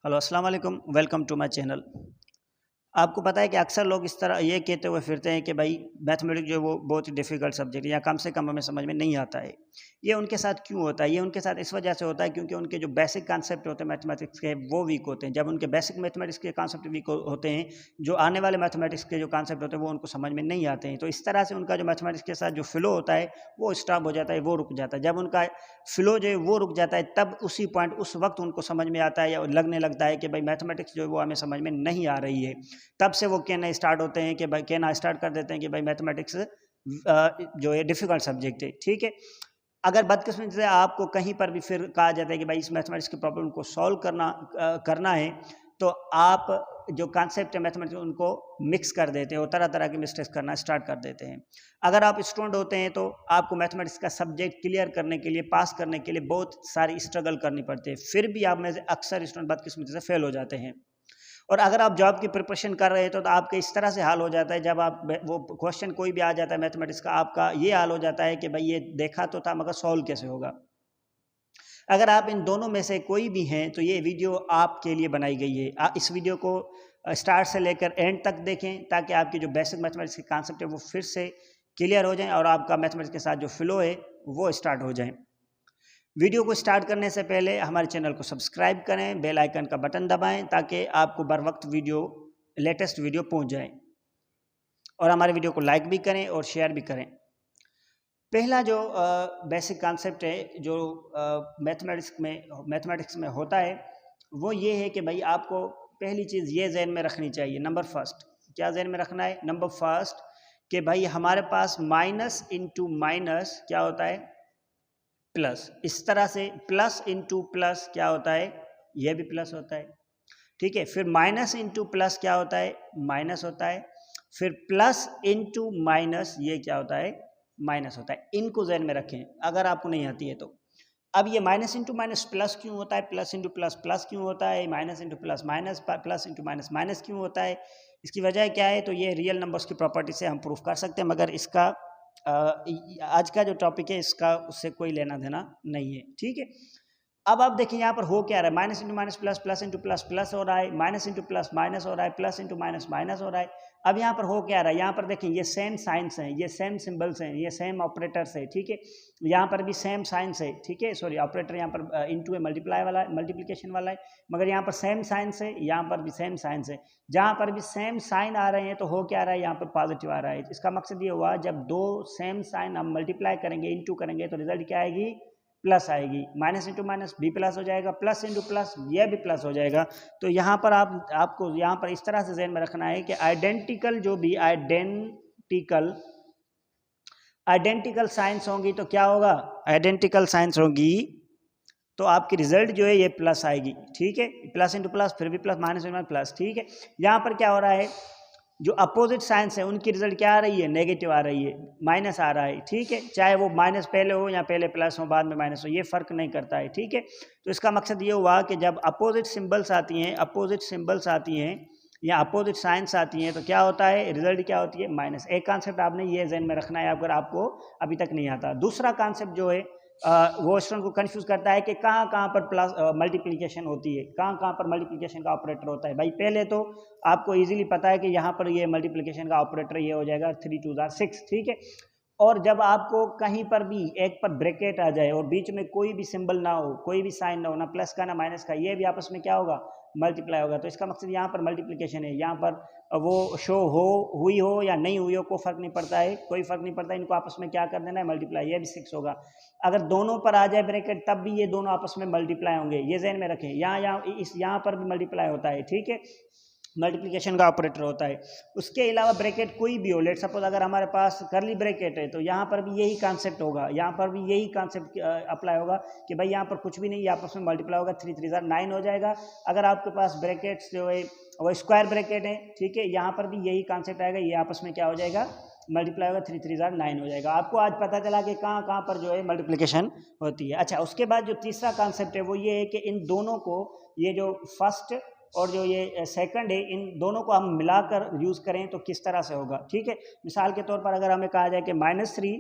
Hello अस्सलाम वालेकुम, welcome to my channel. आपको पता है कि अक्सर लोग इस तरह ये कहते हुए फिरते हैं कि भाई मैथमेटिक्स जो है वो बहुत ही डिफ़िकल्ट सब्जेक्ट है या कम से कम हमें समझ में नहीं आता है। ये उनके साथ क्यों होता है? ये उनके साथ इस वजह से होता है क्योंकि उनके जो बेसिक कॉन्सेप्ट होते हैं मैथमेटिक्स के वो वीक होते हैं। जब उनके बेसिक मैथमेटिक्स के कॉन्सेप्ट वीक होते हैं, जो आने वाले मैथमेटिक्स के जो कॉन्सेप्ट होते हैं वो उनको समझ में नहीं आते हैं। तो इस तरह से उनका जो मैथमेटिक्स के साथ जो फ़्लो होता है वो स्टॉप हो जाता है, वो रुक जाता है। जब उनका फ़्लो जो है वो रुक जाता है तब उसी पॉइंट उस वक़्त उनको समझ में आता है या लगने लगता है कि भाई मैथमेटिक्स जो है वो हमें समझ में नहीं आ रही है। तब से वो कहना स्टार्ट होते हैं कि भाई कहना स्टार्ट कर देते हैं कि भाई मैथमेटिक्स जो है डिफ़िकल्ट सब्जेक्ट है, ठीक है। अगर बदकिस्मती से आपको कहीं पर भी फिर कहा जाता है कि भाई इस मैथमेटिक्स की प्रॉब्लम को सॉल्व करना है, तो आप जो कॉन्सेप्ट है मैथमेटिक्स उनको मिक्स कर देते हैं और तरह-तरह की मिस्टेक्स करना स्टार्ट कर देते हैं। अगर आप स्टूडेंट होते हैं तो आपको मैथमेटिक्स का सब्जेक्ट क्लियर करने के लिए, पास करने के लिए बहुत सारी स्ट्रगल करनी पड़ती है। फिर भी आप में से अक्सर स्टूडेंट बदकिस्मती से फेल हो जाते हैं। और अगर आप जॉब की प्रिपरेशन कर रहे हैं तो आपका इस तरह से हाल हो जाता है जब आप वो क्वेश्चन कोई भी आ जाता है मैथमेटिक्स का, आपका ये हाल हो जाता है कि भाई ये देखा तो था मगर सॉल्व कैसे होगा। अगर आप इन दोनों में से कोई भी हैं तो ये वीडियो आपके लिए बनाई गई है। इस वीडियो को स्टार्ट से लेकर एंड तक देखें ताकि आपके जो बेसिक मैथमेटिक्स के कॉन्सेप्ट है वो फिर से क्लियर हो जाएं और आपका मैथमेटिक्स के साथ जो फ्लो है वो स्टार्ट हो जाए। वीडियो को स्टार्ट करने से पहले हमारे चैनल को सब्सक्राइब करें, बेल आइकन का बटन दबाएं ताकि आपको बर वक्त लेटेस्ट वीडियो पहुंच जाए और हमारे वीडियो को लाइक भी करें और शेयर भी करें। पहला जो बेसिक कॉन्सेप्ट है जो मैथमेटिक्स में होता है वो ये है कि भाई आपको पहली चीज़ ये जहन में रखनी चाहिए। नंबर फर्स्ट क्या जहन में रखना है? नंबर फर्स्ट कि भाई हमारे पास माइनस इंटू माइनस क्या होता है? प्लस। इस तरह से प्लस इंटू प्लस क्या होता है? यह भी प्लस होता है, ठीक है। फिर माइनस इंटू प्लस क्या होता है? माइनस होता है। फिर प्लस इंटू माइनस ये क्या होता है? माइनस होता है। इनको जहन में रखें अगर आपको नहीं आती है तो। अब ये माइनस इंटू माइनस प्लस क्यों होता है? प्लस इंटू प्लस प्लस क्यों होता है? Minus into plus minus, plus into minus minus क्यों होता है? इसकी वजह क्या है? तो ये रियल नंबर्स की प्रॉपर्टी से हम प्रूफ कर सकते हैं, मगर इसका आज का जो टॉपिक है इसका उससे कोई लेना देना नहीं है, ठीक है। अब आप देखिए यहाँ पर हो क्या रहा है? Minus into minus plus, plus into plus plus हो रहा है, माइनस इंटू प्लस माइनस हो रहा है, प्लस इंटू माइनस माइनस हो रहा है। अब यहाँ पर हो क्या रहा है? यहाँ पर देखिए ये सेम साइंस हैं, ये सेम सिंबल्स हैं, ये सेम ऑपरेटर्स है, ठीक है। यहाँ पर भी सेम साइंस है, ठीक है। सॉरी, ऑपरेटर यहाँ पर इंटू है, मल्टीप्लाई वाला है, मल्टीप्लीकेशन वाला है, मगर यहाँ पर सेम साइंस है, यहाँ पर भी सेम साइंस है। जहाँ पर भी सेम साइन आ रहे हैं तो हो क्या रहा है? यहाँ पर पॉजिटिव आ रहा है। इसका मकसद ये हुआ जब दो सेम साइन हम मल्टीप्लाई करेंगे, इंटू करेंगे, तो रिजल्ट क्या आएगी? प्लस आएगी। माइनस इंटू माइनस भी प्लस हो जाएगा, प्लस इंटू प्लस यह भी प्लस हो जाएगा। तो यहाँ पर आपको यहाँ पर इस तरह से ध्यान में रखना है कि आइडेंटिकल साइंस होंगी तो क्या होगा? आइडेंटिकल साइंस होंगी तो आपकी रिजल्ट जो है ये प्लस आएगी, ठीक है। प्लस इंटू प्लस फिर भी plus, minus into minus plus, ठीक है। यहाँ पर क्या हो रहा है? जो अपोजिट साइंस है उनकी रिजल्ट क्या आ रही है? नेगेटिव आ रही है, माइनस आ रहा है, ठीक है। चाहे वो माइनस पहले हो या पहले प्लस हो बाद में माइनस हो, ये फर्क नहीं करता है, ठीक है। तो इसका मकसद ये हुआ कि जब अपोजिट सिंबल्स आती हैं या अपोजिट साइंस आती हैं तो क्या होता है? रिजल्ट क्या होती है? माइनस। एक कॉन्सेप्ट आपने ये जहन में रखना है अगर आपको अभी तक नहीं आता। दूसरा कॉन्सेप्ट जो है वो स्टूडेंट को कंफ्यूज करता है कि कहाँ कहाँ पर प्लस मल्टीप्लिकेशन होती है, कहाँ कहाँ पर मल्टीप्लिकेशन का ऑपरेटर होता है। भाई पहले तो आपको इजीली पता है कि यहाँ पर ये मल्टीप्लिकेशन का ऑपरेटर ये हो जाएगा 3 2 6, ठीक है। और जब आपको कहीं पर भी एक पर ब्रैकेट आ जाए और बीच में कोई भी सिंबल ना हो, कोई भी साइन ना हो, ना प्लस का ना माइनस का, ये भी आपस में क्या होगा? मल्टीप्लाई होगा। तो इसका मकसद यहाँ पर मल्टीप्लिकेशन है। यहाँ पर वो शो हुई हो या नहीं हुई हो कोई फर्क नहीं पड़ता है, कोई फर्क नहीं पड़ता। इनको आपस में क्या कर देना है? मल्टीप्लाई। ये भी 6 होगा। अगर दोनों पर आ जाए ब्रैकेट तब भी ये दोनों आपस में मल्टीप्लाई होंगे, ये ज़हन में रखें। यहाँ पर भी मल्टीप्लाई होता है, ठीक है। मल्टीप्लिकेशन का ऑपरेटर होता है। उसके अलावा ब्रैकेट कोई भी हो, लेट सपोज अगर हमारे पास करली ब्रैकेट है तो यहाँ पर भी यही कॉन्सेप्ट होगा, यहाँ पर भी यही कॉन्सेप्ट अप्लाई होगा कि भाई यहाँ पर कुछ भी नहीं, ये आपस में मल्टीप्लाई होगा, 3 3 9 हो जाएगा। अगर आपके पास ब्रैकेट्स जो है वो स्क्वायर ब्रैकेट है, ठीक है, यहाँ पर भी यही कॉन्सेप्ट आएगा, ये आपस में क्या हो जाएगा? मल्टीप्लाई होगा, 3 3 9 हो जाएगा। आपको आज पता चला कि कहाँ कहाँ पर जो है मल्टीप्लिकेशन होती है। अच्छा, उसके बाद जो तीसरा कॉन्सेप्ट है वो ये है कि इन दोनों को, ये जो फर्स्ट और जो ये सेकंड है, इन दोनों को हम मिलाकर यूज़ करें तो किस तरह से होगा, ठीक है। मिसाल के तौर पर अगर हमें कहा जाए कि -3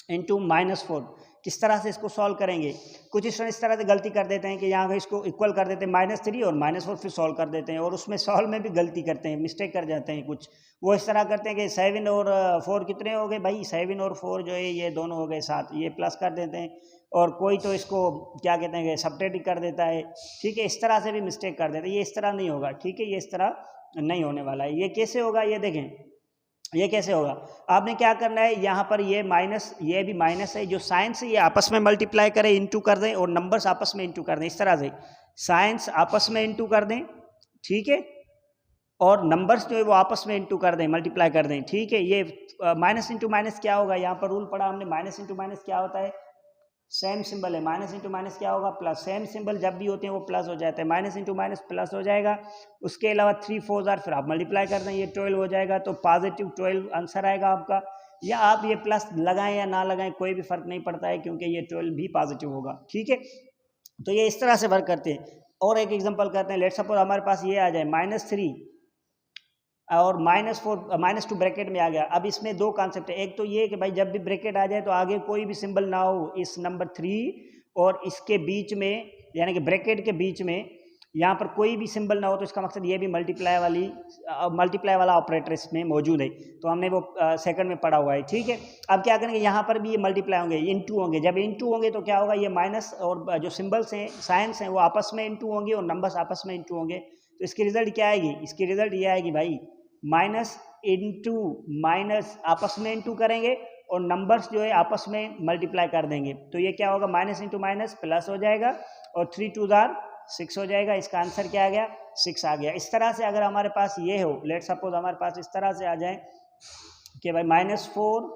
इंटू -4, किस तरह से इसको सॉल्व करेंगे? कुछ स्टूडेंट इस तरह से गलती कर देते हैं कि यहाँ पे इसको इक्वल कर देते हैं -3 और -4 फिर सॉल्व कर देते हैं, और उसमें सॉल्व में भी गलती करते हैं, मिस्टेक कर जाते हैं कुछ। वो इस तरह करते हैं कि 7 और 4 कितने हो गए भाई? 7 और 4 जो है ये दोनों हो गए 7, ये प्लस कर देते हैं, और कोई तो इसको क्या कहते हैं कि सब्ट्रैक्ट कर देता है, ठीक है। इस तरह से भी मिस्टेक कर देते हैं। ये इस तरह नहीं होगा, ठीक है, ये इस तरह नहीं होने वाला है। ये कैसे होगा ये देखें, ये कैसे होगा? आपने क्या करना है, यहाँ पर ये माइनस, ये भी माइनस है, जो साइंस ये आपस में मल्टीप्लाई करें, इंटू कर दें, और नंबर्स आपस में इंटू कर दें। इस तरह से साइंस आपस में इंटू कर दें, ठीक है, और नंबर्स जो है वो आपस में इंटू कर दें, मल्टीप्लाई कर दें, ठीक है। ये माइनस इंटू माइनस क्या होगा? यहाँ पर रूल पढ़ा हमने, माइनस इंटू माइनस क्या होता है? सेम सिंबल है। माइनस इंटू माइनस क्या होगा? प्लस। सेम सिंबल जब भी होते हैं वो प्लस हो जाता है, माइनस इंटू माइनस प्लस हो जाएगा। उसके अलावा 3 4 जार फिर आप मल्टीप्लाई कर दें, ये 12 हो जाएगा, तो पॉजिटिव 12 आंसर आएगा आपका। या आप ये प्लस लगाएं या ना लगाएं कोई भी फर्क नहीं पड़ता है, क्योंकि ये 12 भी पॉजिटिव होगा, ठीक है। तो ये इस तरह से वर्क करते हैं। और एक एग्जाम्पल करते हैं, लेट सपोज हमारे पास ये आ जाए -3 और -4 -2 ब्रैकेट में आ गया। अब इसमें दो कॉन्सेप्ट है, एक तो ये कि भाई जब भी ब्रैकेट आ जाए तो आगे कोई भी सिंबल ना हो इस नंबर 3 और इसके बीच में, यानी कि ब्रैकेट के बीच में यहाँ पर कोई भी सिंबल ना हो, तो इसका मकसद ये भी मल्टीप्लाई वाला ऑपरेटर इसमें मौजूद है। तो हमने वो सेकंड में पढ़ा हुआ है, ठीक है। अब क्या करेंगे, यहाँ पर भी ये मल्टीप्लाई होंगे, इंटू होंगे। जब इंटू होंगे तो क्या होगा, ये माइनस और जो सिंबल्स हैं, साइंस हैं, वो आपस में इंटू होंगे और नंबर्स आपस में इंटू होंगे। तो इसकी रिजल्ट क्या आएगी? इसकी रिजल्ट ये आएगी भाई, माइनस इंटू माइनस आपस में इंटू करेंगे और नंबर्स जो है आपस में मल्टीप्लाई कर देंगे। तो ये क्या होगा, माइनस इंटू माइनस प्लस हो जाएगा, और 3 2 जार 6 हो जाएगा। इसका आंसर क्या आ गया? 6 आ गया। इस तरह से अगर हमारे पास ये हो, लेट सपोज हमारे पास इस तरह से आ जाए कि भाई -4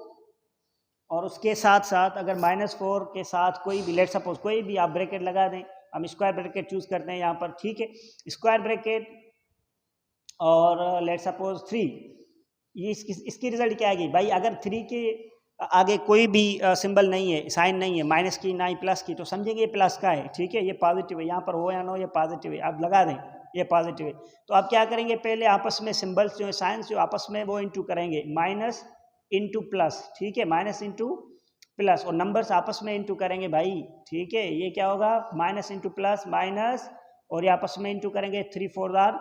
और उसके साथ साथ अगर -4 के साथ कोई भी, लेट सपोज कोई भी आप ब्रैकेट लगा दें, हम स्क्वायर ब्रैकेट चूज करते हैं यहाँ पर, ठीक है। स्क्वायर ब्रैकेट और लेट सपोज 3, ये इसकी रिजल्ट क्या आएगी भाई? अगर 3 के आगे कोई भी सिंबल नहीं है, साइन नहीं है, माइनस की ना ही प्लस की, तो समझेंगे ये प्लस का है, ठीक है, ये पॉजिटिव है। यहाँ पर हो या ना हो ये पॉजिटिव है, आप लगा दें ये पॉजिटिव है। तो आप क्या करेंगे, पहले आपस में सिंबल्स जो है, साइंस जो आपस में वो इंटू करेंगे, माइनस इंटू प्लस, ठीक है, माइनस इंटू प्लस, और नंबर्स आपस में इंटू करेंगे भाई, ठीक है। ये क्या होगा, माइनस इंटू प्लस माइनस, और ये आपस में इंटू करेंगे, 3 4 जार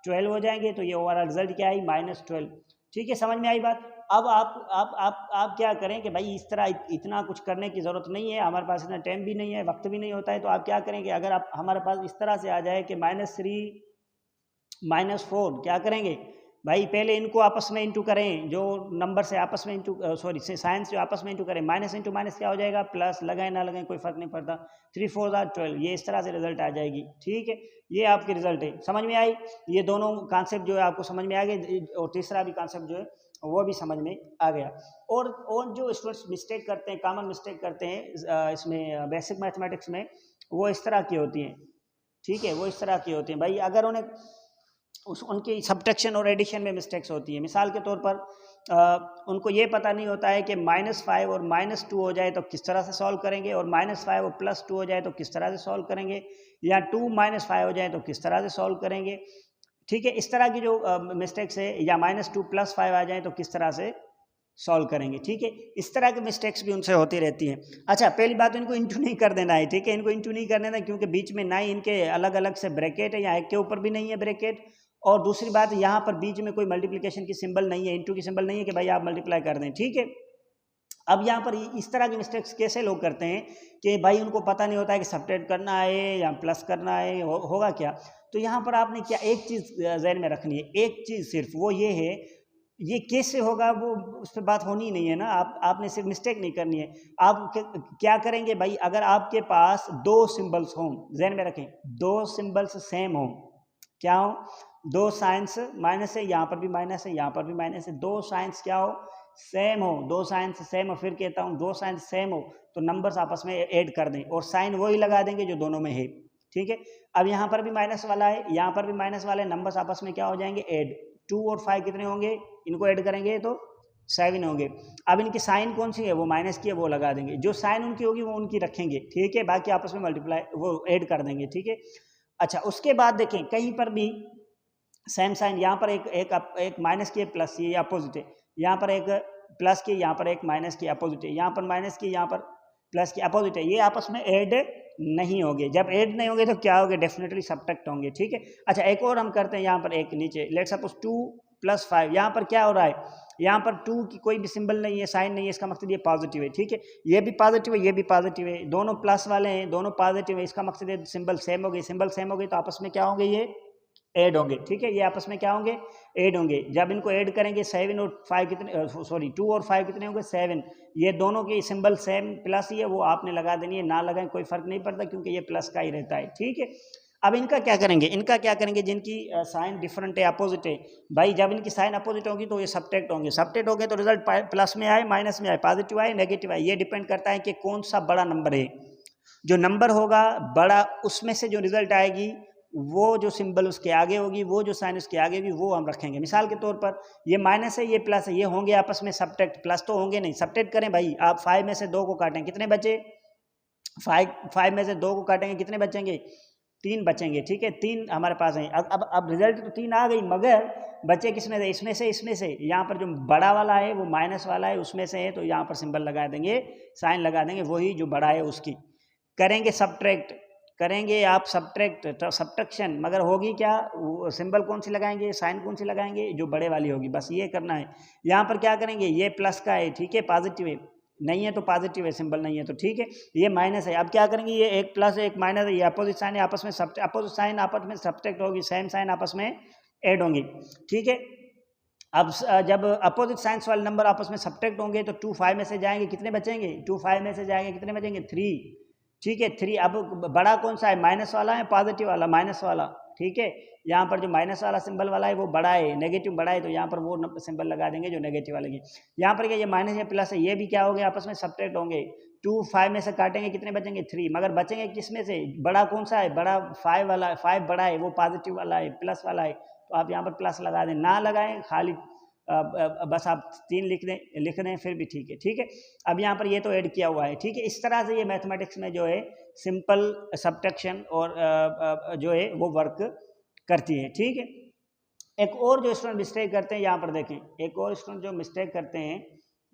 12 हो जाएंगे। तो ये ओवरऑल रिजल्ट क्या आई, -12, ठीक है। समझ में आई बात? अब आप क्या करें कि भाई इस तरह इतना कुछ करने की ज़रूरत नहीं है, हमारे पास इतना टाइम भी नहीं है, वक्त भी नहीं होता है। तो आप क्या करेंगे, अगर आप हमारे पास इस तरह से आ जाए कि -3 -4, क्या करेंगे भाई, पहले इनको आपस में इंटू करें, जो नंबर से आपस में इंटू, सॉरी साइंस जो आपस में इंटू करें, माइनस इंटू माइनस क्या हो जाएगा, प्लस। लगाएं ना लगाएं कोई फर्क नहीं पड़ता, 3 4 जार 12, ये इस तरह से रिजल्ट आ जाएगी, ठीक है। ये आपकी रिजल्ट है, समझ में आई? ये दोनों कॉन्सेप्ट जो है आपको समझ में आ गए, और तीसरा भी कॉन्सेप्ट जो है वो भी समझ में आ गया। और जो स्टूडेंट्स मिस्टेक करते हैं, कॉमन मिस्टेक करते हैं इसमें बेसिक मैथमेटिक्स में, वो इस तरह की होती हैं, ठीक है, वो इस तरह की होती हैं भाई। अगर उन्हें उनकी सब्ट्रैक्शन और एडिशन में मिस्टेक्स होती है। मिसाल के तौर पर उनको ये पता नहीं होता है कि -5 और -2 हो जाए तो किस तरह से सॉल्व करेंगे, और -5 और +2 हो जाए तो किस तरह से सॉल्व करेंगे, या 2 - 5 हो जाए तो किस तरह से सॉल्व करेंगे, ठीक है। इस तरह की जो मिस्टेक्स है, या -2 + 5 आ जाए तो किस तरह से सॉल्व करेंगे, ठीक है। इस तरह की मिस्टेक्स भी उनसे होती रहती हैं। अच्छा, पहली बात तो इनको इंटू नहीं कर देना है, ठीक है, इनको इंटू नहीं करना है, क्योंकि बीच में ना ही इनके अलग अलग से ब्रैकेट है, या एक के ऊपर भी नहीं है ब्रैकेट, और दूसरी बात यहाँ पर बीच में कोई मल्टीप्लिकेशन की सिंबल नहीं है, इंटू की सिंबल नहीं है कि भाई आप मल्टीप्लाई कर दें, ठीक है। अब यहाँ पर इस तरह की मिस्टेक्स कैसे लोग करते हैं कि भाई उनको पता नहीं होता है कि सब्ट्रैक्ट करना है या प्लस करना है, होगा क्या। तो यहाँ पर आपने क्या एक चीज़ ज़हन में रखनी है, एक चीज़ सिर्फ, वो ये है, ये कैसे होगा वो उस पर बात होनी नहीं है ना, आपने सिर्फ मिस्टेक नहीं करनी है। आप क्या करेंगे भाई, अगर आपके पास 2 सिंबल्स हों, ज़हन में रखें, 2 सिंबल्स सेम हों, क्या हो, 2 साइंस माइनस है, यहाँ पर भी माइनस है, यहाँ पर भी माइनस है, 2 साइंस क्या हो, सेम हो, 2 साइंस सेम हो। फिर कहता हूँ 2 साइंस सेम हो तो नंबर्स आपस में ऐड कर दें, और साइन वही लगा देंगे जो दोनों में है, ठीक है। अब यहाँ पर भी माइनस वाला है, यहाँ पर भी माइनस वाला है, नंबर्स आपस में क्या हो जाएंगे, ऐड। 2 और 5 कितने होंगे, इनको ऐड करेंगे तो 7 होंगे। अब इनकी साइन कौन सी है, वो माइनस की है, वो लगा देंगे, जो साइन उनकी होगी वो उनकी रखेंगे, ठीक है, बाकी आपस में मल्टीप्लाई वो ऐड कर देंगे, ठीक है। अच्छा, उसके बाद देखें कहीं पर भी सेम साइन, यहाँ पर एक माइनस की प्लस की अपोजिट है, यहाँ पर एक प्लस की, यहाँ पर एक माइनस की अपोजिट है, यहाँ पर माइनस की, यहाँ पर प्लस की अपोजिट है, ये आपस में ऐड नहीं होंगे। जब ऐड नहीं होंगे तो क्या होंगे, डेफिनेटली सब्ट्रैक्ट होंगे, ठीक है। अच्छा एक और हम करते हैं यहाँ पर, एक नीचे लेट्स सपोज 2 + 5, यहाँ पर क्या हो रहा है, यहाँ पर 2 की कोई भी सिंबल नहीं है, साइन नहीं है, इसका मकसद ये पॉजिटिव है, ठीक है। ये भी पॉजिटिव है, ये भी पॉजिटिव है, दोनों प्लस वाले हैं, दोनों पॉजिटिव है, इसका मकसद है सिंबल सेम हो गई, सिंबल सेम हो गई तो आपस में क्या होंगे, ये ऐड होंगे, ठीक है। ये आपस में क्या होंगे, ऐड होंगे। जब इनको ऐड करेंगे 7 और 5 कितने, सॉरी 2 और 5 कितने होंगे, 7। ये दोनों की सिंबल सेम प्लस ही है, वो आपने लगा देनी है, ना लगाएं कोई फर्क नहीं पड़ता क्योंकि ये प्लस का ही रहता है, ठीक है। अब इनका क्या करेंगे, इनका क्या करेंगे, जिनकी साइन डिफरेंट है, अपोजिट है, भाई जब इनकी साइन अपोजिट होगी तो ये सब्ट्रैक्ट होंगे, सब्ट्रैक्ट हो गए तो रिजल्ट प्लस में आए, माइनस में आए, पॉजिटिव आए, नेगेटिव आए, ये डिपेंड करता है कि कौन सा बड़ा नंबर है। जो नंबर होगा बड़ा, उसमें से जो रिजल्ट आएगी वो जो सिंबल उसके आगे होगी, वो जो साइन उसके आगे होगी, वो हम रखेंगे। मिसाल के तौर पर ये माइनस है, ये प्लस है, ये होंगे आपस में सब्ट्रैक्ट, प्लस तो होंगे नहीं, सब्ट्रैक्ट करें भाई। आप 5 में से 2 को काटें, कितने बचे, 5 में से 2 को काटेंगे, कितने बचेंगे, 3 बचेंगे, ठीक है। 3 हमारे पास हैं। अब रिजल्ट तो 3 आ गई, मगर बचे किसमें से, इसमें से, इसमें से। यहाँ पर जो बड़ा वाला है वो माइनस वाला है, उसमें से है, तो यहाँ पर सिंबल लगा देंगे, साइन लगा देंगे, वही जो बड़ा है उसकी करेंगे सब्ट्रैक्ट, करेंगे आप सब्ट्रैक्ट, सब्ट्रैक्शन, मगर होगी क्या, सिंबल कौन सी लगाएंगे, साइन कौन सी लगाएंगे, जो बड़े वाली होगी, बस ये करना है। यहाँ पर क्या करेंगे, ये प्लस का है, ठीक है, पॉजिटिव है, नहीं है तो पॉजिटिव है, सिंबल नहीं है तो ठीक है। ये माइनस है, अब क्या करेंगे, ये एक प्लस है, एक माइनस है, ये अपोजिट साइन है, आपस में अपोजिट साइन आपस में सब्ट्रैक्ट होगी, सेम साइन आपस में ऐड होंगी, ठीक है। अब जब अपोजिट साइंस वाले नंबर आपस में सब्ट्रैक्ट होंगे तो 2 5 में से जाएंगे, कितने बचेंगे, 2 5 में से जाएंगे, कितने बचेंगे, 3, ठीक है। 3, अब बड़ा कौन सा है, माइनस वाला है, पॉजिटिव वाला, माइनस वाला, ठीक है। यहाँ पर जो माइनस वाला सिंबल वाला है वो बड़ा है, नेगेटिव बड़ा है, तो यहाँ पर वो सिंबल लगा देंगे जो नेगेटिव वाले की। यहाँ पर क्या, ये माइनस या प्लस है, ये भी क्या हो गया, आपस में सब्ट्रैक्ट होंगे। 2 5 में से काटेंगे, कितने बचेंगे, 3, मगर बचेंगे किस में से, बड़ा कौन सा है, बड़ा 5 वाला, 5 बड़ा है, वो पॉजिटिव वाला है, प्लस वाला है, तो आप यहाँ पर प्लस लगा दें, ना लगाएं, खाली बस आप 3 लिख दें फिर भी ठीक है, ठीक है। अब यहाँ पर ये तो ऐड किया हुआ है, ठीक है। इस तरह से ये मैथमेटिक्स में जो है सिंपल सब्ट्रैक्शन और जो है वो वर्क करती है, ठीक है। एक और जो स्टूडेंट मिस्टेक करते हैं, यहाँ पर देखें, एक और स्टूडेंट जो मिस्टेक करते हैं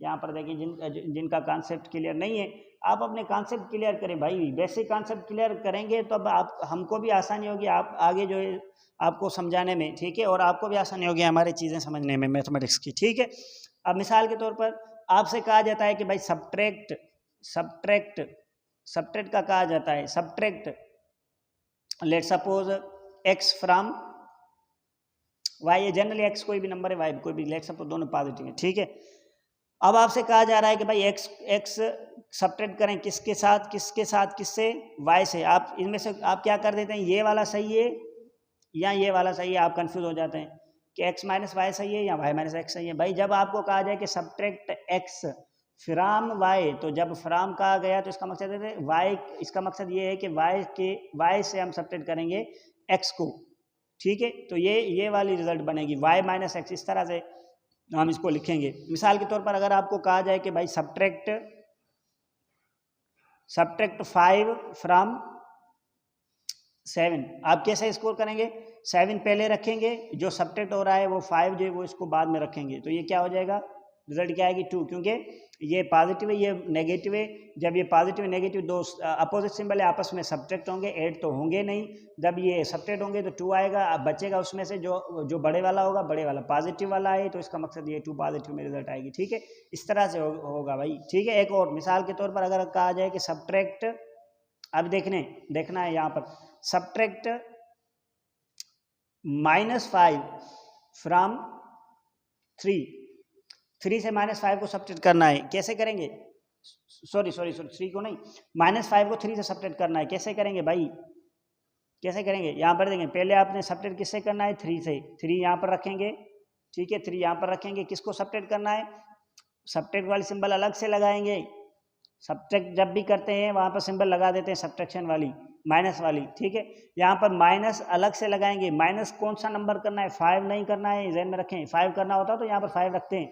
यहाँ पर देखें, जिनका कॉन्सेप्ट क्लियर नहीं है, आप अपने कॉन्सेप्ट क्लियर करें भाई, बेसिक कॉन्सेप्ट क्लियर करेंगे तो अब आप, हमको भी आसानी होगी, आप आगे जो है आपको समझाने में, ठीक है, और आपको भी आसानी होगी हमारी चीज़ें समझने में मैथमेटिक्स की, ठीक है। अब मिसाल के तौर पर आपसे कहा जाता है कि भाई सब्ट्रैक्ट, सब्ट्रैक्ट, सब्ट्रैक्ट का कहा जाता है, subtract let suppose x from y, ये जनरली x कोई भी नंबर है, y कोई भी, लेट सपोज दोनों पॉजिटिव है, ठीक है। अब आपसे कहा जा रहा है कि भाई x सब्ट्रैक्ट करें, किसके साथ, किसके साथ, किससे, y से। आप इनमें से आप क्या कर देते हैं, ये वाला सही है या ये वाला सही है, आप कंफ्यूज हो जाते हैं कि x माइनस वाई सही है या y माइनस एक्स सही है। भाई जब आपको कहा जाए कि सब्ट्रैक्ट x फ्राम y, तो जब फ्राम कहा गया तो इसका मकसद है y, इसका मकसद ये है कि y से हम सब्ट्रैक्ट करेंगे x को, ठीक है। तो ये वाली रिजल्ट बनेगी y माइनस एक्स, इस तरह से हम इसको लिखेंगे। मिसाल के तौर पर अगर आपको कहा जाए कि भाई सब्ट्रैक्ट 5 फ्रॉम 7, आप कैसे स्कोर करेंगे, 7 पहले रखेंगे, जो सब्ट्रैक्ट हो रहा है वो 5 जो है वो इसको बाद में रखेंगे, तो ये क्या हो जाएगा, रिजल्ट क्या आएगी, 2, क्योंकि ये पॉजिटिव है, ये नेगेटिव है। जब ये पॉजिटिव नेगेटिव दो अपोजिट सिंबल है, आपस में सब्ट्रैक्ट होंगे, ऐड तो होंगे नहीं। जब ये सब्ट्रैक्ट होंगे तो 2 आएगा, अब बचेगा उसमें से जो बड़े वाला होगा, बड़े वाला पॉजिटिव वाला है, तो इसका मकसद ये 2 पॉजिटिव में रिजल्ट आएगी, ठीक है। इस तरह से होगा भाई, ठीक है। एक और मिसाल के तौर पर अगर कहा जाए कि सब्ट्रैक्ट, अब देखना है यहाँ पर, सब्ट्रैक्ट -5 फ्रॉम 3 से -5 को सब्ट्रैक्ट करना है, कैसे करेंगे, सॉरी 3 को नहीं, -5 को 3 से सब्ट्रैक्ट करना है, कैसे करेंगे भाई, कैसे करेंगे, यहाँ पर देखेंगे, पहले आपने सब्ट्रैक्ट किससे करना है, 3 से, 3 यहाँ पर रखेंगे, ठीक है, 3 यहाँ पर रखेंगे, किसको सब्ट्रैक्ट करना है, सब्ट्रैक्ट वाली सिंबल अलग से लगाएंगे। सब्ट्रैक्ट जब भी करते हैं वहाँ पर सिंबल लगा देते हैं सब्ट्रैक्शन वाली, माइनस वाली, ठीक है। यहाँ पर माइनस अलग से लगाएंगे, माइनस कौन सा नंबर करना है, 5 नहीं करना है, ज़हन में रखें, 5 करना होता तो यहाँ पर 5 रखते हैं,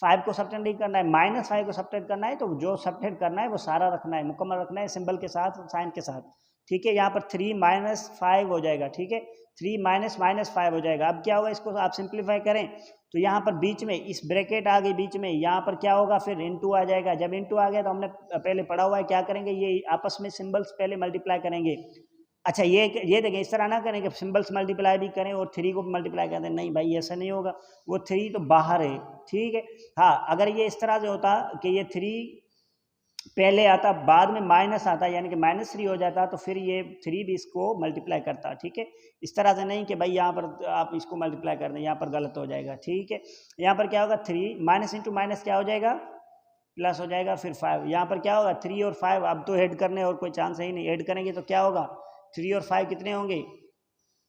5 को सब्ट्रैक्ट नहीं करना है, -5 को सब्ट्रैक्ट करना है, तो जो सब्ट्रैक्ट करना है वो सारा रखना है, मुकम्मल रखना है, सिंबल के साथ, साइन के साथ, ठीक है। यहाँ पर 3 - 5 हो जाएगा, ठीक है, 3 - -5 हो जाएगा। अब क्या होगा, इसको आप सिंप्लीफाई करें तो यहाँ पर बीच में इस ब्रैकेट आ गई बीच में, यहाँ पर क्या होगा फिर इनटू आ जाएगा। जब इनटू आ गया तो हमने पहले पढ़ा हुआ है क्या करेंगे, ये आपस में सिंबल्स पहले मल्टीप्लाई करेंगे। अच्छा ये देखें, इस तरह ना करें कि सिंबल्स मल्टीप्लाई भी करें और 3 को भी मल्टीप्लाई कर दें, नहीं भाई ऐसा नहीं होगा, वो 3 तो बाहर है, ठीक है। हाँ, अगर ये इस तरह से होता कि ये 3 पहले आता बाद में माइनस आता, यानी कि -3 हो जाता, तो फिर ये 3 भी इसको मल्टीप्लाई करता, ठीक है। इस तरह से नहीं कि भाई यहाँ पर आप इसको मल्टीप्लाई कर दें, यहाँ पर गलत हो जाएगा, ठीक है। यहाँ पर क्या होगा, 3 माइनस इंटू माइनस क्या हो जाएगा, प्लस हो जाएगा, फिर 5। यहाँ पर क्या होगा, 3 और 5 अब तो ऐड करने और कोई चांस ही नहीं, ऐड करेंगे तो क्या होगा, 3 और 5 कितने होंगे,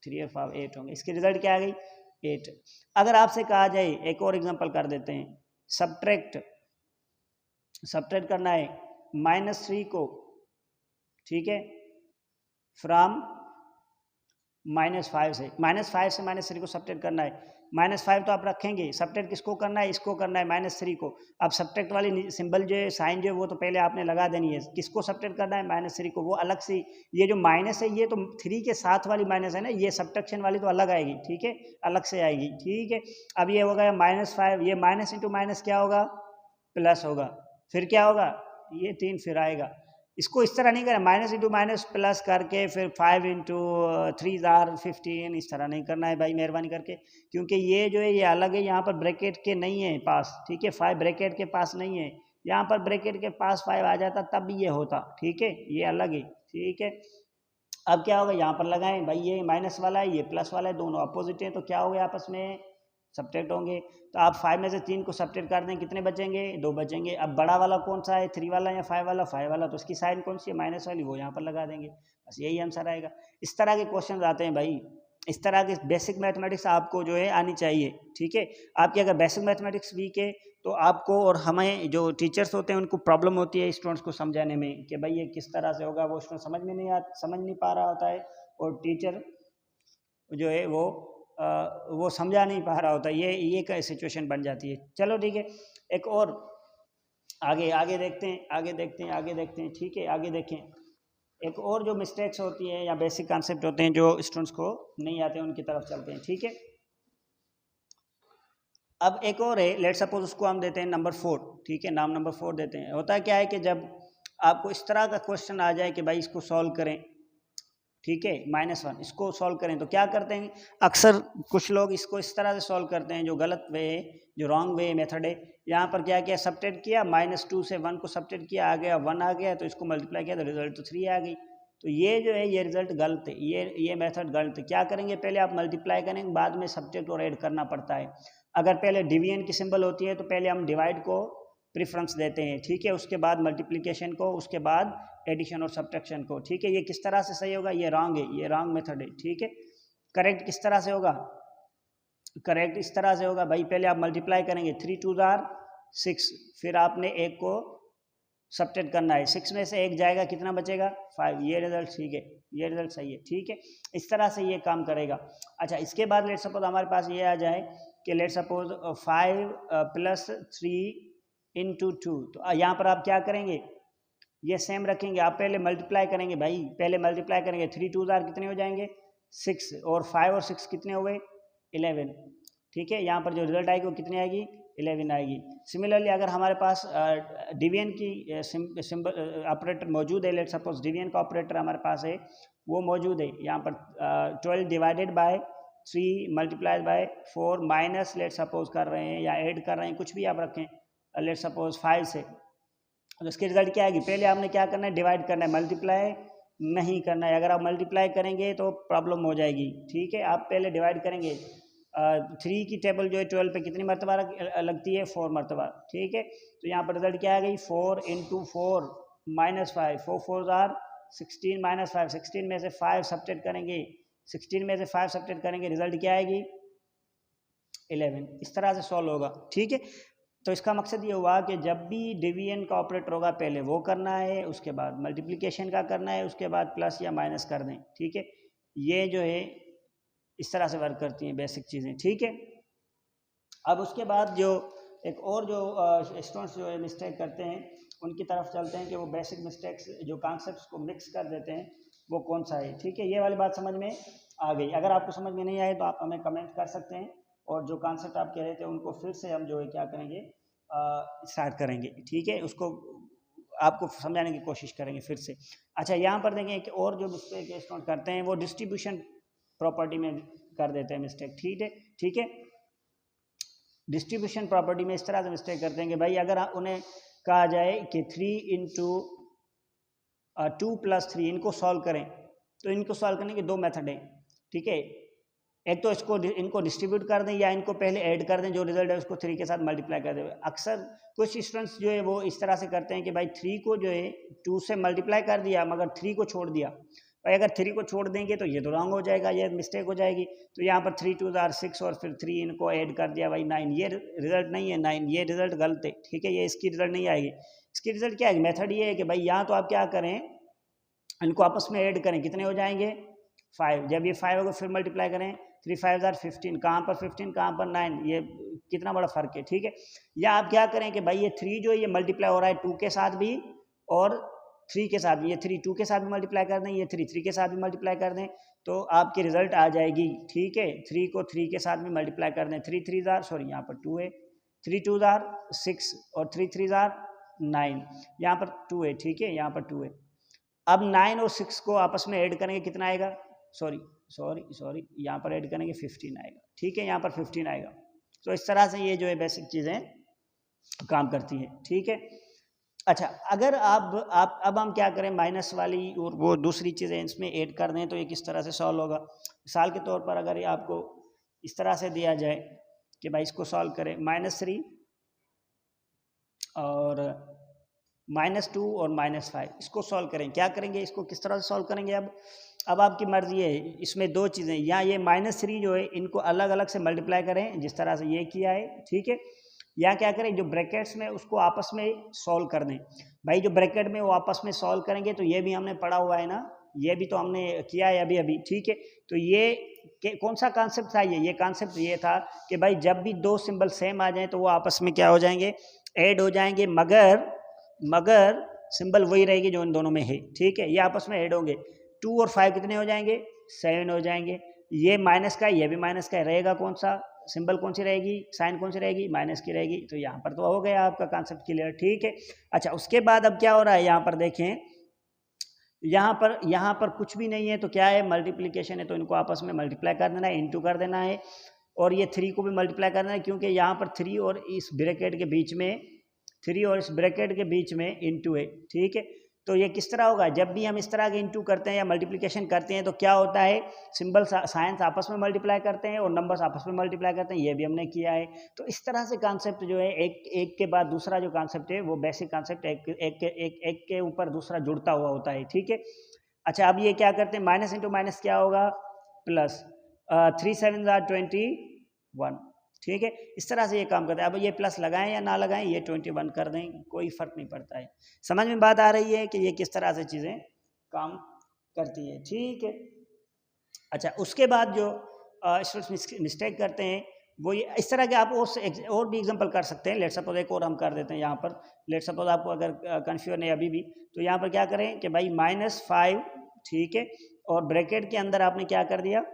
3 और 5 8 होंगे। इसकी रिजल्ट क्या आ गई, 8। अगर आपसे कहा जाए, एक और एग्जाम्पल कर देते हैं, सब्ट्रैक्ट करना है -3 को, ठीक है, फ्रॉम -5 से, -5 से -3 को सब्ट्रैक्ट करना है। -5 तो आप रखेंगे, सब्ट्रैक्ट किसको करना है, इसको करना है, -3 को। अब सब्ट्रैक्ट वाली सिंबल जो है, साइन जो है, वो तो पहले आपने लगा देनी है। किसको सब्ट्रैक्ट करना है, -3 को, वो अलग से। ये जो माइनस है ये तो 3 के साथ वाली माइनस है ना, ये सब्ट्रैक्शन वाली तो अलग आएगी, ठीक है, अलग से आएगी, ठीक है। अब ये हो गया -5, ये माइनस इंटू माइनस क्या होगा, प्लस होगा, फिर क्या होगा, ये 3 फिर आएगा। इसको इस तरह नहीं करना, माइनस इंटू माइनस प्लस करके फिर 5 इंटू 3 जार 15, इस तरह नहीं करना है भाई, मेहरबानी करके, क्योंकि ये जो है ये अलग है, यहाँ पर ब्रैकेट के नहीं है पास, ठीक है, 5 ब्रैकेट के पास नहीं है, यहाँ पर ब्रैकेट के पास 5 आ जाता तब भी ये होता, ठीक है, ये अलग है, ठीक है। अब क्या होगा, यहाँ पर लगाएं भाई, ये माइनस वाला है, ये प्लस वाला है, दोनों अपोजिट हैं, तो क्या हो गया, आपस में सब्ट्रैक्ट होंगे। तो आप 5 में से 3 को सब्ट्रैक्ट कर दें, कितने बचेंगे, 2 बचेंगे। अब बड़ा वाला कौन सा है, 3 वाला या 5 वाला, 5 वाला, तो उसकी साइन कौन सी है, माइनस वाली, वो यहाँ पर लगा देंगे, बस यही आंसर आएगा। इस तरह के क्वेश्चन आते हैं भाई, इस तरह के बेसिक मैथमेटिक्स आपको जो है आनी चाहिए, ठीक है। आपकी अगर बेसिक मैथमेटिक्स वीक है तो आपको और हमें जो टीचर्स होते हैं उनको प्रॉब्लम होती है स्टूडेंट्स को समझाने में कि भाई ये किस तरह से होगा, वो स्टूडेंट समझ नहीं पा रहा होता है, और टीचर जो है वो समझा नहीं पा रहा होता, ये का सिचुएशन बन जाती है। चलो ठीक है, एक और आगे देखते हैं, ठीक है, आगे देखें। एक और जो मिस्टेक्स होती है या बेसिक कॉन्सेप्ट होते हैं जो स्टूडेंट्स को नहीं आते, उनकी तरफ चलते हैं, ठीक है। अब एक और है, लेट सपोज उसको हम देते हैं नंबर 4, ठीक है, नाम नंबर 4 देते हैं। होता क्या है कि जब आपको इस तरह का क्वेश्चन आ जाए कि भाई इसको सॉल्व करें, ठीक है, -1 इसको सॉल्व करें, तो क्या करते हैं, अक्सर कुछ लोग इसको इस तरह से सॉल्व करते हैं, जो गलत वे है, जो रॉन्ग वे मेथड है। यहाँ पर क्या किया, सब्ट्रैक्ट किया, -2 से 1 को सब्ट्रैक्ट किया, आ गया 1 आ गया, तो इसको मल्टीप्लाई किया तो रिजल्ट तो 3 आ गई। तो ये जो है ये रिजल्ट गलत है, ये मेथड गलत है। क्या करेंगे, पहले आप मल्टीप्लाई करेंगे, बाद में सब्ट्रैक्ट और ऐड करना पड़ता है। अगर पहले डिवीजन की सिंबल होती है तो पहले हम डिवाइड को प्रेफरेंस देते हैं, ठीक है, उसके बाद मल्टीप्लिकेशन को, उसके बाद एडिशन और सब्ट्रैक्शन को, ठीक है। ये किस तरह से सही होगा, ये रॉन्ग है, ये रॉन्ग मेथड है, ठीक है। करेक्ट किस तरह से होगा, करेक्ट इस तरह से होगा भाई, पहले आप मल्टीप्लाई करेंगे, 3 2 जार 6, फिर आपने एक को सब्ट्रैक्ट करना है, 6 में से 1 जाएगा, कितना बचेगा, 5, ये रिजल्ट ठीक है, ये रिजल्ट सही है, ठीक है। इस तरह से ये काम करेगा। अच्छा, इसके बाद लेट सपोज हमारे पास ये आ जाए कि लेट सपोज 5 + 3 × 2, तो यहाँ पर आप क्या करेंगे, ये सेम रखेंगे, आप पहले मल्टीप्लाई करेंगे भाई, पहले मल्टीप्लाई करेंगे, 3 2 जार कितने हो जाएंगे, 6, और 5 और 6 कितने हुए, 11, ठीक है। यहाँ पर जो रिजल्ट आएगी वो कितनी आएगी, 11 आएगी। सिमिलरली अगर हमारे पास डिवीजन की सिंबल ऑपरेटर मौजूद है, लेट सपोज डिवीजन का ऑपरेटर हमारे पास है, वो मौजूद है, यहाँ पर 12 divided by 3 multiplied by 4 minus let suppose कर रहे हैं या ऐड कर रहे हैं, कुछ भी आप रखें, लेट सपोज 5 से, तो इसकी रिजल्ट क्या आएगी, पहले आपने क्या करना है, डिवाइड करना है, मल्टीप्लाई नहीं करना है। अगर आप मल्टीप्लाई करेंगे तो प्रॉब्लम हो जाएगी, ठीक है। आप पहले डिवाइड करेंगे, 3 की टेबल जो है 12 पे कितनी मरतबा लगती है, 4 मरतबा, ठीक है। तो यहाँ पर रिजल्ट क्या आ गई, 4 × 4 -5, 4 4 जार 16 -5, 16 में से 5 सब्ट्रैक्ट करेंगे, 16 में से 5 सब्ट्रैक्ट करेंगे, रिजल्ट क्या आएगी, 11। इस तरह से सॉल्व होगा, ठीक है। तो इसका मकसद ये हुआ कि जब भी डिवीजन का ऑपरेटर होगा पहले वो करना है, उसके बाद मल्टीप्लिकेशन का करना है, उसके बाद प्लस या माइनस कर दें, ठीक है। ये जो है इस तरह से वर्क करती हैं बेसिक चीज़ें, ठीक है। अब उसके बाद जो एक और जो स्टूडेंट्स जो है मिस्टेक करते हैं, उनकी तरफ चलते हैं कि वो बेसिक मिस्टेक्स जो कॉन्सेप्ट्स को मिक्स कर देते हैं, वो कौन सा है, ठीक है। ये वाली बात समझ में आ गई। अगर आपको समझ में नहीं आए तो आप हमें कमेंट कर सकते हैं और जो कॉन्सेप्ट आप कह रहे थे उनको फिर से हम जो है क्या करेंगे, स्टार्ट करेंगे, ठीक है, उसको आपको समझाने की कोशिश करेंगे फिर से। अच्छा, यहाँ पर देखें कि और जो मिस्टेक स्टूडेंट करते हैं वो डिस्ट्रीब्यूशन प्रॉपर्टी में कर देते हैं मिस्टेक, ठीक है। डिस्ट्रीब्यूशन प्रॉपर्टी में इस तरह से मिस्टेक करते हैं कि भाई अगर उन्हें कहा जाए कि 3 इंटू 2 + 3 इनको सॉल्व करें, तो इनको सॉल्व करने के दो मेथड हैं, ठीक है। एक तो इनको डिस्ट्रीब्यूट कर दें या इनको पहले ऐड कर दें, जो रिजल्ट है उसको 3 के साथ मल्टीप्लाई कर दें। अक्सर कुछ स्टूडेंट्स जो है वो इस तरह से करते हैं कि भाई 3 को जो है 2 से मल्टीप्लाई कर दिया मगर 3 को छोड़ दिया। भाई अगर 3 को छोड़ देंगे तो ये तो रॉन्ग हो जाएगा, ये मिस्टेक हो जाएगी। तो यहाँ पर 3 2 = 6 और फिर 3 इनको ऐड कर दिया भाई 9, ये रिजल्ट नहीं है 9, ये रिजल्ट गलत है, ठीक है, ये इसकी रिजल्ट नहीं आएगी। इसकी रिजल्ट क्या है, मेथड ये है कि भाई यहाँ तो आप क्या करें, इनको आपस में ऐड करें, कितने हो जाएंगे 5, जब ये 5 होगा फिर मल्टीप्लाई करें 3 5 = 15, कहाँ पर 15 कहाँ पर 9, ये कितना बड़ा फर्क है, ठीक है। या आप क्या करें कि भाई ये 3 जो है ये मल्टीप्लाई हो रहा है 2 के साथ भी और 3 के साथ भी, ये 3 2 के साथ भी मल्टीप्लाई कर दें, ये 3 3 के साथ भी मल्टीप्लाई कर दें, तो आपकी रिजल्ट आ जाएगी, ठीक है। 3 को 3 के साथ भी मल्टीप्लाई कर दें, 3 3 जार सॉरी यहाँ पर 2 है, 3 2 जार 6 और 3 3 जार 9, यहाँ पर 2 है, ठीक है, यहाँ पर 2 है। अब 9 और 6 को आपस में ऐड करेंगे, कितना आएगा, सॉरी यहाँ पर ऐड करेंगे 15 आएगा, ठीक है, यहाँ पर 15 आएगा। तो इस तरह से ये जो है बेसिक चीज़ें काम करती हैं, ठीक है। अच्छा, अगर अब हम क्या करें, माइनस वाली और वो दूसरी चीज़ें इसमें ऐड कर दें तो ये किस तरह से सॉल्व होगा। मिसाल के तौर पर अगर ये आपको इस तरह से दिया जाए कि भाई इसको सॉल्व करें, -3 और -2 और -5 इसको सॉल्व करें, क्या करेंगे, इसको किस तरह से सॉल्व करेंगे। अब आपकी मर्जी है, इसमें दो चीज़ें, या ये -3 जो है इनको अलग अलग से मल्टीप्लाई करें जिस तरह से ये किया है, ठीक है, या क्या करें जो ब्रैकेट्स में उसको आपस में सॉल्व कर दें। भाई जो ब्रैकेट में वो आपस में सॉल्व करेंगे तो ये भी हमने पढ़ा हुआ है ना, ये भी तो हमने किया है अभी, ठीक है। तो ये कौन सा कॉन्सेप्ट था, ये कॉन्सेप्ट ये था कि भाई जब भी दो सिंबल सेम आ जाएं तो वो आपस में क्या हो जाएंगे, ऐड हो जाएंगे, मगर सिंबल वही रहेगी जो इन दोनों में है, ठीक है, ये आपस में ऐड होंगे। 2 और 5 कितने हो जाएंगे, 7 हो जाएंगे। ये माइनस का ये भी माइनस का, रहेगा कौन सा सिंबल, कौन सी रहेगी, साइन कौन सी रहेगी, माइनस की रहेगी। तो यहाँ पर तो हो गया आपका कॉन्सेप्ट क्लियर, ठीक है। अच्छा, उसके बाद अब क्या हो रहा है, यहाँ पर देखें, यहाँ पर कुछ भी नहीं है तो क्या है, मल्टीप्लिकेशन है, तो इनको आपस में मल्टीप्लाई कर देना है, इंटू कर देना है, और ये 3 को भी मल्टीप्लाई करना है क्योंकि यहाँ पर 3 और इस ब्रैकेट के बीच में इंटू है, ठीक है। तो ये किस तरह होगा, जब भी हम इस तरह के इंटू करते हैं या मल्टीप्लिकेशन करते हैं तो क्या होता है, सिंबल साइंस आपस में मल्टीप्लाई करते हैं और नंबर्स आपस में मल्टीप्लाई करते हैं, ये भी हमने किया है। तो इस तरह से कॉन्सेप्ट जो है एक के बाद दूसरा जो कॉन्सेप्ट है वो बेसिक कॉन्सेप्ट एक के ऊपर दूसरा जुड़ता हुआ होता है, ठीक है। अच्छा, अब ये क्या करते हैं, माइनस इंटू माइनस क्या होगा, प्लस, 3 7 = 21, ठीक है। इस तरह से ये काम करता है। अब ये प्लस लगाएं या ना लगाएं, ये 21 कर दें, कोई फर्क नहीं पड़ता है। समझ में बात आ रही है कि ये किस तरह से चीज़ें काम करती है, ठीक है। अच्छा, उसके बाद जो स्टूडेंट्स मिस्टेक करते हैं वो ये इस तरह के, आप और भी एग्जांपल कर सकते हैं। लेट सपोज एक और हम कर देते हैं यहाँ पर, लेट सपोज आपको अगर कन्फ्यूजन है अभी भी, तो यहाँ पर क्या करें कि भाई -5, ठीक है, और ब्रैकेट के अंदर आपने क्या कर दिया,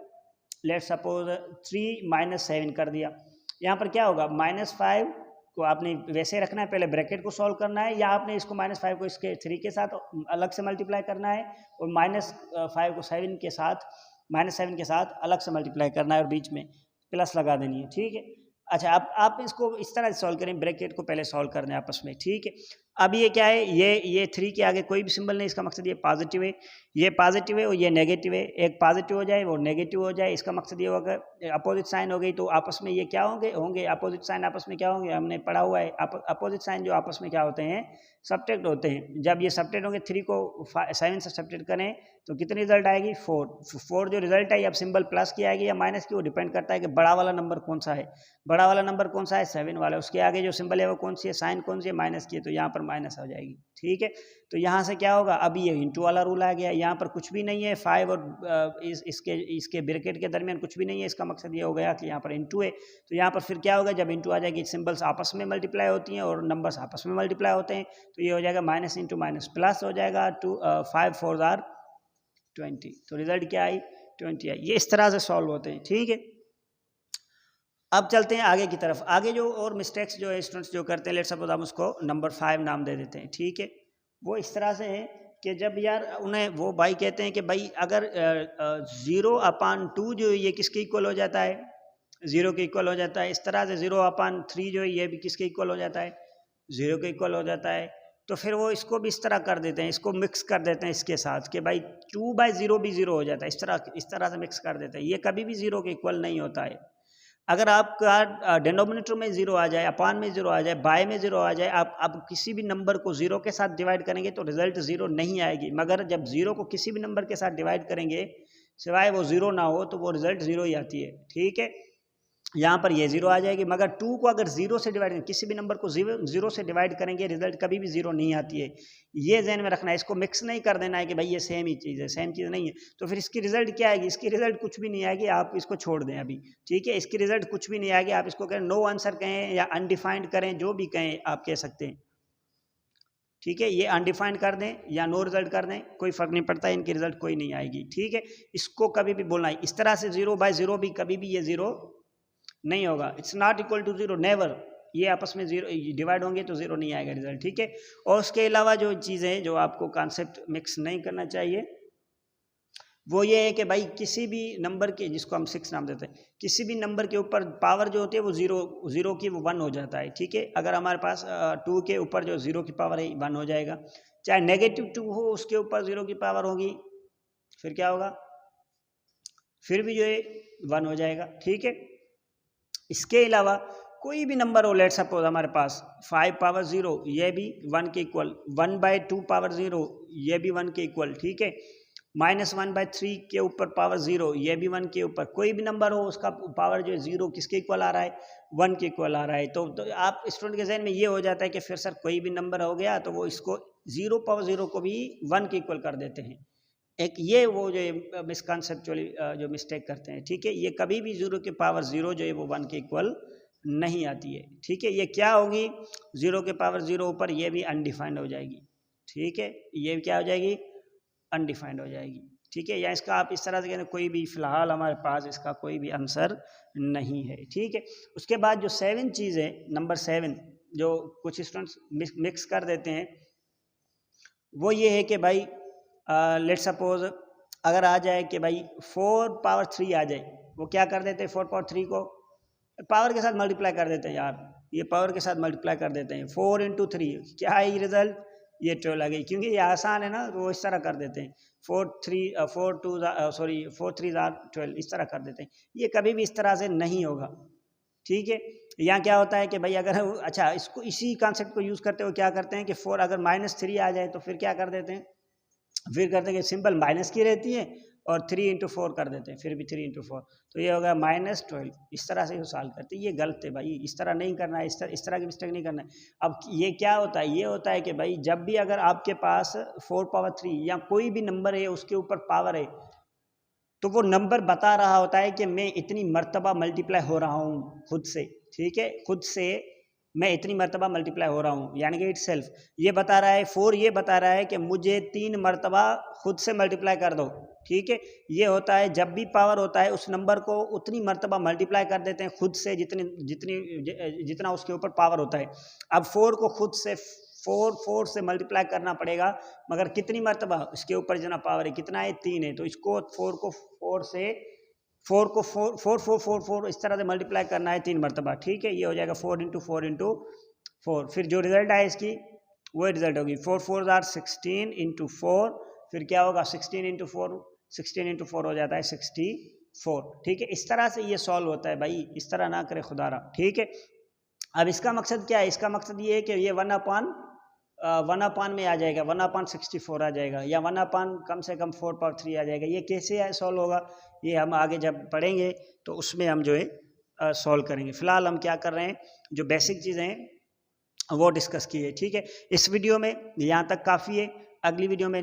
लेट सपोज 3 - 7 कर दिया। यहाँ पर क्या होगा, -5 को आपने वैसे रखना है, पहले ब्रैकेट को सॉल्व करना है, या आपने इसको -5 को इसके 3 के साथ अलग से मल्टीप्लाई करना है, और -5 को 7 के साथ -7 के साथ अलग से मल्टीप्लाई करना है और बीच में प्लस लगा देनी है, ठीक है। अच्छा, आप इसको इस तरह से सॉल्व करें, ब्रैकेट को पहले सॉल्व करना है आपस में, ठीक है। अब ये क्या है, ये 3 के आगे कोई भी सिंबल नहीं, इसका मकसद ये पॉजिटिव है, ये पॉजिटिव है और ये नेगेटिव है। एक पॉजिटिव हो जाए वो नेगेटिव हो जाए, इसका मकसद ये होगा, अपोजिट साइन हो गई तो आपस में ये क्या होंगे अपोजिट साइन आपस में क्या होंगे, हमने पढ़ा हुआ है, अपोजिट साइन जो आपस में क्या होते हैं, सब्ट्रैक्ट होते हैं। जब ये सब्ट्रैक्ट होंगे, 3 को 7 से सब्ट्रैक्ट करें तो कितनी रिजल्ट आएगी, 4 जो रिजल्ट है, अब सिंबल प्लस की आएगी या माइनस की, वो डिपेंड करता है कि बड़ा वाला नंबर कौन सा है। बड़ा वाला नंबर कौन सा है, 7 वाला, उसके आगे जो सिंबल है वो कौन सी है, साइन कौन सी है, माइनस की है, तो यहाँ पर माइनस हो जाएगी, ठीक है। तो यहाँ से क्या होगा, अब ये इंटू वाला रूल आ गया, यहाँ पर कुछ भी नहीं है, 5 और इसके ब्रैकेट के दरमियान कुछ भी नहीं है, इसका मकसद ये हो गया कि यहाँ पर इंटू है। तो यहाँ पर फिर क्या होगा, जब इंटू आ जाएगी, सिंबल्स आपस में मल्टीप्लाई होती हैं और नंबर्स आपस में मल्टीप्लाई होते हैं, तो ये हो जाएगा माइनस इंटू माइनस प्लस हो जाएगा, 5 4 = 20, तो रिजल्ट क्या आई, 20 आई। ये इस तरह से सॉल्व होते हैं, ठीक है। अब चलते हैं आगे की तरफ। आगे जो और मिस्टेक्स जो है स्टूडेंट्स जो करते हैं, लेट्स सपोज हम उसको नंबर 5 नाम दे देते हैं, ठीक है। वो इस तरह से है कि जब यार उन्हें वो भाई कहते हैं कि भाई अगर 0/2 जो है ये किसके इक्वल हो जाता है, 0 के इक्वल हो जाता है। इस तरह से 0/3 जो है ये भी किसके इक्वल हो जाता है, 0 के इक्वल हो जाता है। तो फिर वो इसको भी इस तरह कर देते हैं, इसको मिक्स कर देते हैं इसके साथ कि भाई 2/0 भी 0 हो जाता है, इस तरह से मिक्स कर देते हैं। ये कभी भी 0 के इक्वल नहीं होता है। अगर आपका डिनोमिनेटर में 0 आ जाए, अपान में 0 आ जाए, बाय में 0 आ जाए, आप किसी भी नंबर को 0 के साथ डिवाइड करेंगे तो रिजल्ट 0 नहीं आएगी। मगर जब 0 को किसी भी नंबर के साथ डिवाइड करेंगे सिवाय वो 0 ना हो तो वो रिजल्ट 0 ही आती है, ठीक है। यहाँ पर ये 0 आ जाएगी। मगर 2 को अगर 0 से डिवाइड करेंगे, किसी भी नंबर को 0 से डिवाइड करेंगे, रिजल्ट कभी भी 0 नहीं आती है। ये ध्यान में रखना है, इसको मिक्स नहीं कर देना है कि भाई ये सेम ही चीज़ है, सेम चीज़ नहीं है। तो फिर इसकी रिजल्ट क्या आएगी, इसकी रिजल्ट कुछ भी नहीं आएगी। आप इसको छोड़ दें अभी, ठीक है। इसकी रिजल्ट कुछ भी नहीं आएगी। आप इसको कहें नो आंसर कहें या अनडिफाइंड करें, जो भी कहें आप कह सकते हैं, ठीक है। ये अनडिफाइंड कर दें या नो रिजल्ट कर दें, कोई फर्क नहीं पड़ता, इनकी रिजल्ट कोई नहीं आएगी, ठीक है। इसको कभी भी बोलना है इस तरह से 0/0 भी कभी भी ये 0 नहीं होगा। It's not equal to 0, never. ये आपस में 0 डिवाइड होंगे तो 0 नहीं आएगा रिजल्ट, ठीक है। और उसके अलावा जो चीज़ें जो आपको कॉन्सेप्ट मिक्स नहीं करना चाहिए वो ये है कि भाई किसी भी नंबर के, जिसको हम 6 नाम देते हैं, किसी भी नंबर के ऊपर पावर जो होती है वो 0 की वो 1 हो जाता है, ठीक है। अगर हमारे पास 2 के ऊपर जो 0 की पावर है 1 हो जाएगा। चाहे -2 हो उसके ऊपर 0 की पावर होगी, फिर क्या होगा, फिर भी जो है 1 हो जाएगा, ठीक है। इसके अलावा कोई भी नंबर हो, लेट सपोज हमारे पास 5/0 ये भी 1 के इक्वल, 1/2/0 ये भी 1 के इक्वल, ठीक है। -1/3 के ऊपर पावर 0 ये भी 1 के ऊपर। कोई भी नंबर हो उसका पावर जो है 0 किसके इक्वल आ रहा है, 1 के इक्वल आ रहा है। तो आप स्टूडेंट के जहन में ये हो जाता है कि फिर सर कोई भी नंबर हो गया तो वो इसको 0/0 को भी 1 के इक्वल कर देते हैं। एक ये वो जो मिसकॉन्सेप्चुअली जो मिस्टेक करते हैं, ठीक है। ये कभी भी 0 की पावर 0 जो है वो 1 के इक्वल नहीं आती है, ठीक है। ये क्या होगी, 0 के पावर 0 ऊपर ये भी अनडिफाइंड हो जाएगी, ठीक है। ये क्या हो जाएगी, अनडिफाइंड हो जाएगी, ठीक है। या इसका आप इस तरह से कहते कोई भी फिलहाल हमारे पास इसका कोई भी आंसर नहीं है, ठीक है। उसके बाद जो 7 चीज़ है, नंबर 7 जो कुछ स्टूडेंट्स मिक्स कर देते हैं वो ये है कि भाई लेट सपोज अगर आ जाए कि भाई 4/3 आ जाए, वो क्या कर देते हैं, 4/3 को पावर के साथ मल्टीप्लाई कर देते हैं यार। ये पावर के साथ मल्टीप्लाई कर देते हैं, 4 × 3 क्या है ये रिजल्ट, ये 12 आ गई। क्योंकि ये आसान है ना तो वो इस तरह कर देते हैं, 4 3 12 इस तरह कर देते हैं। ये कभी भी इस तरह से नहीं होगा, ठीक है। यहाँ क्या होता है कि भाई अगर अच्छा इसको इसी कॉन्सेप्ट को यूज़ करते हुए क्या करते हैं कि 4 अगर -3 आ जाए तो फिर क्या कर देते हैं, फिर करते हैं कि सिंपल माइनस की रहती है और 3 × 4 कर देते हैं, फिर भी 3 × 4 तो ये होगा -12। इस तरह से सॉल्व करते हैं। ये गलत है भाई, इस तरह नहीं करना है, इस तरह की मिस्टेक नहीं करना है। अब ये क्या होता है, ये होता है कि भाई जब भी अगर आपके पास 4/3 या कोई भी नंबर है उसके ऊपर पावर है तो वो नंबर बता रहा होता है कि मैं इतनी मर्तबा मल्टीप्लाई हो रहा हूँ खुद से, ठीक है। खुद से मैं इतनी मर्तबा मल्टीप्लाई हो रहा हूँ, यानी कि इट्स सेल्फ ये बता रहा है, 4 ये बता रहा है कि मुझे 3 मर्तबा खुद से मल्टीप्लाई कर दो, ठीक है। ये होता है जब भी पावर होता है उस नंबर को उतनी मर्तबा मल्टीप्लाई कर देते हैं खुद से जितना उसके ऊपर पावर होता है। अब 4 को खुद से 4 से मल्टीप्लाई करना पड़ेगा, मगर कितनी मर्तबा, इसके ऊपर जितना पावर है कितना है, 3 है। तो इसको 4 को 4 इस तरह से मल्टीप्लाई करना है 3 मरतबा, ठीक है। ये हो जाएगा 4 × 4 × 4। फिर जो रिजल्ट आए इसकी वो रिजल्ट होगी 4 4 16 × 4, फिर क्या होगा 16 × 4, 16 × 4 हो जाता है 64, ठीक है। इस तरह से ये सॉल्व होता है भाई, इस तरह ना करे खुदारा, ठीक है। अब इसका मकसद क्या है, इसका मकसद ये है कि ये 1/1 में आ जाएगा, 1/64 आ जाएगा, या 1/ कम से कम 4/3 आ जाएगा। ये कैसे सॉल्व होगा ये हम आगे जब पढ़ेंगे तो उसमें हम जो है सॉल्व करेंगे। फिलहाल हम क्या कर रहे हैं, जो बेसिक चीज़ें हैं वो डिस्कस की है, ठीक है। इस वीडियो में यहाँ तक काफ़ी है। अगली वीडियो में